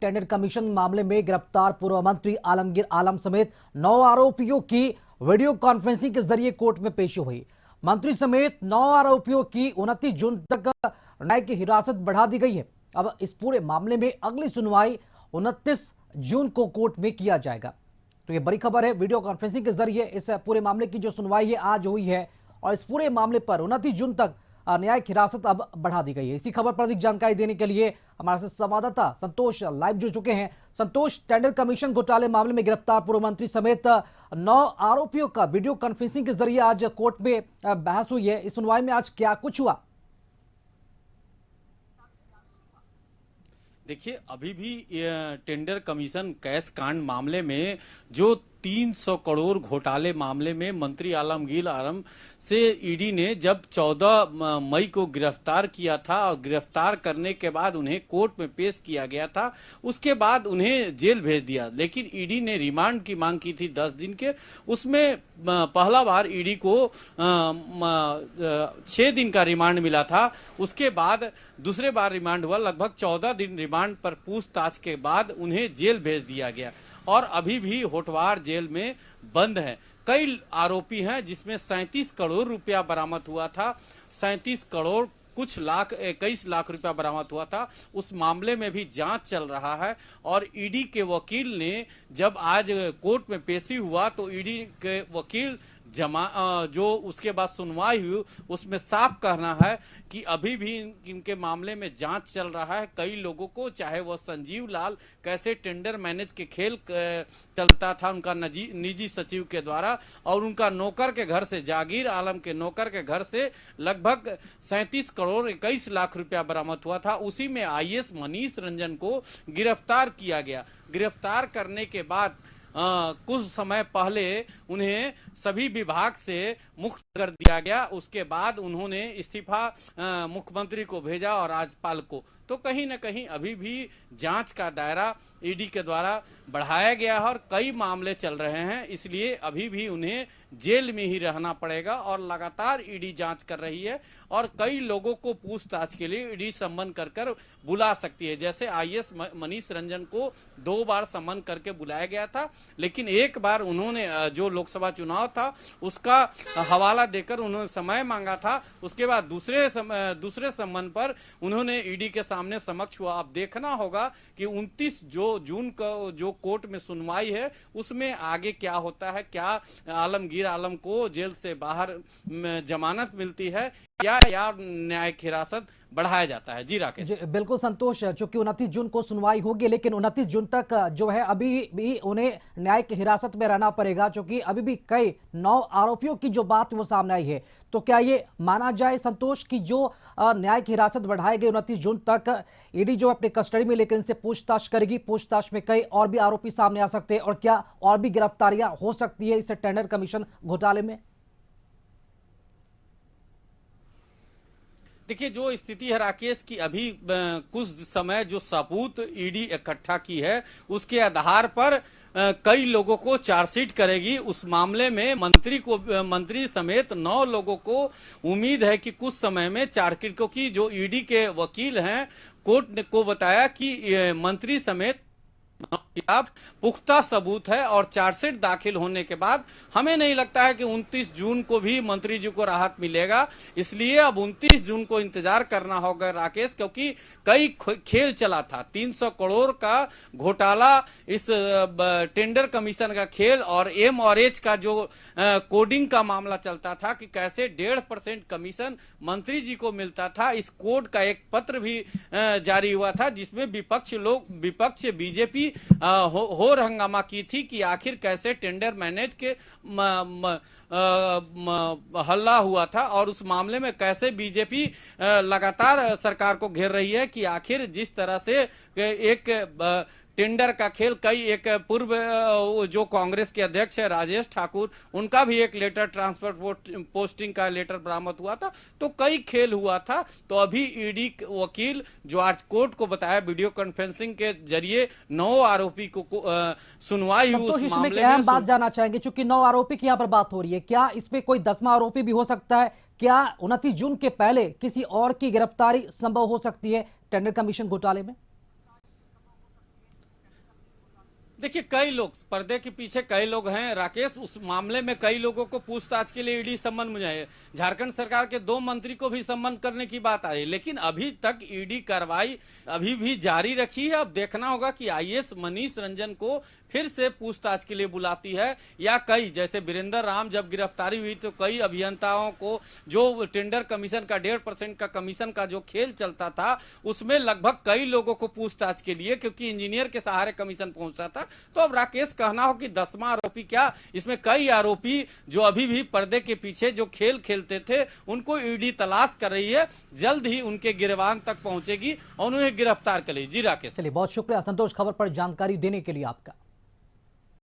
Tender commission मामले में गिरफ्तार पूर्व मंत्री आलमगीर आलम समेत 9 आरोपियों की वीडियो कॉन्फ्रेंसिंग के जरिए कोर्ट में पेशी हुई। मंत्री समेत 9 आरोपियों की 29 जून तक न्यायिक हिरासत बढ़ा दी गई है। अब इस पूरे मामले में अगली सुनवाई 29 जून को कोर्ट में किया जाएगा। तो ये बड़ी खबर है। वीडियो कॉन्फ्रेंसिंग के जरिए इस पूरे मामले की जो सुनवाई है आज हुई है और इस पूरे मामले पर 29 जून तक न्यायिक हिरासत अब बढ़ा दी गई है। इसी खबर पर अधिक जानकारी देने के लिए हमारे साथ संवाददाता संतोष लाइव जुड़ चुके हैं। संतोष, टेंडर कमीशन घोटाले मामले में गिरफ्तार पूर्व मंत्री समेत 9 आरोपियों का वीडियो कॉन्फ्रेंसिंग के जरिए आज कोर्ट में बहस हुई है। इस सुनवाई में आज क्या कुछ हुआ? देखिए, अभी भी टेंडर कमीशन कैश कांड मामले में जो 300 करोड़ घोटाले मामले में मंत्री आलमगीर आलम से ईडी ने जब 14 मई को गिरफ्तार किया था और गिरफ्तार करने के बाद उन्हें कोर्ट में पेश किया गया था, उसके बाद उन्हें जेल भेज दिया। लेकिन ईडी ने रिमांड की मांग की थी 10 दिन के। उसमें पहला बार ईडी को 6 दिन का रिमांड मिला था। उसके बाद दूसरे बार रिमांड हुआ। लगभग 14 दिन रिमांड पर पूछताछ के बाद उन्हें जेल भेज दिया गया और अभी भी होटवार जेल में बंद है। कई आरोपी हैं जिसमें 37 करोड़ रुपया बरामद हुआ था। 37 करोड़ कुछ लाख 21 लाख रुपया बरामद हुआ था। उस मामले में भी जांच चल रहा है और ईडी के वकील ने जब आज कोर्ट में पेशी हुआ तो ईडी के वकील जो उसके बाद सुनवाई हुई उसमें साफ कहना है कि अभी भी इनके मामले में जांच चल रहा है। कई लोगों को, चाहे वह संजीव लाल कैसे टेंडर मैनेज के खेल चलता था उनका निजी सचिव के द्वारा, और उनका नौकर के घर से, जागीर आलम के नौकर के घर से लगभग 37 करोड़ 21 लाख रुपया बरामद हुआ था। उसी में आईएएस मनीष रंजन को गिरफ्तार किया गया। गिरफ्तार करने के बाद कुछ समय पहले उन्हें सभी विभाग से मुक्त कर दिया गया। उसके बाद उन्होंने इस्तीफा मुख्यमंत्री को भेजा और राज्यपाल को। तो कहीं न कहीं अभी भी जांच का दायरा ईडी के द्वारा बढ़ाया गया है और कई मामले चल रहे हैं, इसलिए अभी भी उन्हें जेल में ही रहना पड़ेगा और लगातार ईडी जांच कर रही है और कई लोगों को पूछताछ के लिए ईडी सम्मन कर बुला सकती है। जैसे आईएएस मनीष रंजन को 2 बार सम्मन करके बुलाया गया था, लेकिन एक बार उन्होंने जो लोकसभा चुनाव था उसका हवाला देकर उन्होंने समय मांगा था। उसके बाद दूसरे सम्मन पर उन्होंने ईडी के सामने समक्ष हुआ। अब देखना होगा कि 29 जून को जो कोर्ट में सुनवाई है उसमें आगे क्या होता है। क्या आलमगीर आलम को जेल से बाहर जमानत मिलती है या न्यायिक हिरासत बढ़ाया जाता है। जी राकेश। जी बिल्कुल संतोष, चूंकि 29 जून को सुनवाई होगी लेकिन 29 जून तक जो है अभी भी उन्हें न्यायिक हिरासत में रहना पड़ेगा, क्योंकि अभी भी कई 9 आरोपियों की जो बात वो सामने आई है। तो क्या ये माना जाए संतोष की जो न्यायिक हिरासत बढ़ाई गई 29 जून तक, ईडी जो अपनी कस्टडी में लेकर इनसे पूछताछ करेगी, पूछताछ में कई और भी आरोपी सामने आ सकते हैं और क्या और भी गिरफ्तारियां हो सकती है इस टेंडर कमीशन घोटाले में? देखिए, जो स्थिति है राकेश की, अभी कुछ समय जो सबूत ईडी इकट्ठा की है उसके आधार पर कई लोगों को चार्जशीट करेगी। उस मामले में मंत्री समेत 9 लोगों को उम्मीद है कि कुछ समय में चार्जशीट को, की जो ईडी के वकील हैं कोर्ट को बताया कि मंत्री समेत पुख्ता सबूत है और चार्जशीट दाखिल होने के बाद हमें नहीं लगता है कि 29 जून को भी मंत्री जी को राहत मिलेगा। इसलिए अब 29 जून को इंतजार करना होगा राकेश, क्योंकि कई खेल चला था। 300 करोड़ का घोटाला, इस टेंडर कमीशन का खेल और एम और एच का जो कोडिंग का मामला चलता था कि कैसे 1.5% कमीशन मंत्री जी को मिलता था। इस कोड का एक पत्र भी जारी हुआ था जिसमें विपक्ष बीजेपी हो हंगामा की थी कि आखिर कैसे टेंडर मैनेज के हल्ला हुआ था और उस मामले में कैसे बीजेपी लगातार सरकार को घेर रही है कि आखिर जिस तरह से एक टेंडर का खेल, कई एक पूर्व जो कांग्रेस के अध्यक्ष है राजेश ठाकुर, उनका भी एक लेटर ट्रांसफर पोस्टिंग का लेटर बरामद हुआ था। तो कई खेल हुआ था। तो अभी ईडी वकील जो आज कोर्ट को बताया वीडियो कॉन्फ्रेंसिंग के जरिए 9 आरोपी को सुनवाई हुई उस मामले में। अहम बात जानना चाहेंगे, चूंकि 9 आरोपी की यहाँ पर बात हो रही है, क्या इसमें कोई 10वां आरोपी भी हो सकता है? क्या 29 जून के पहले किसी और की गिरफ्तारी संभव हो सकती है टेंडर कमीशन घोटाले में? देखिए, कई लोग पर्दे के पीछे कई लोग हैं राकेश। उस मामले में कई लोगों को पूछताछ के लिए ईडी सम्मन में है। झारखंड सरकार के 2 मंत्री को भी सम्मन करने की बात आई, लेकिन अभी तक ईडी कार्रवाई अभी भी जारी रखी है। अब देखना होगा कि आईएएस मनीष रंजन को फिर से पूछताछ के लिए बुलाती है या कई, जैसे वीरेंद्र राम जब गिरफ्तारी हुई तो कई अभियंताओं को जो टेंडर कमीशन का 1.5% का कमीशन का जो खेल चलता था उसमें लगभग कई लोगों को पूछताछ के लिए, क्योंकि इंजीनियर के सहारे कमीशन पहुंचता था। तो अब राकेश कहना हो कि 10वां आरोपी क्या, इसमें कई आरोपी जो अभी भी पर्दे के पीछे जो खेल खेलते थे उनको ईडी तलाश कर रही है। जल्द ही उनके गिरबान तक पहुंचेगी और उन्हें गिरफ्तार करेगी। जी राकेश। चलिए, बहुत शुक्रिया संतोष खबर पर जानकारी देने के लिए आपका।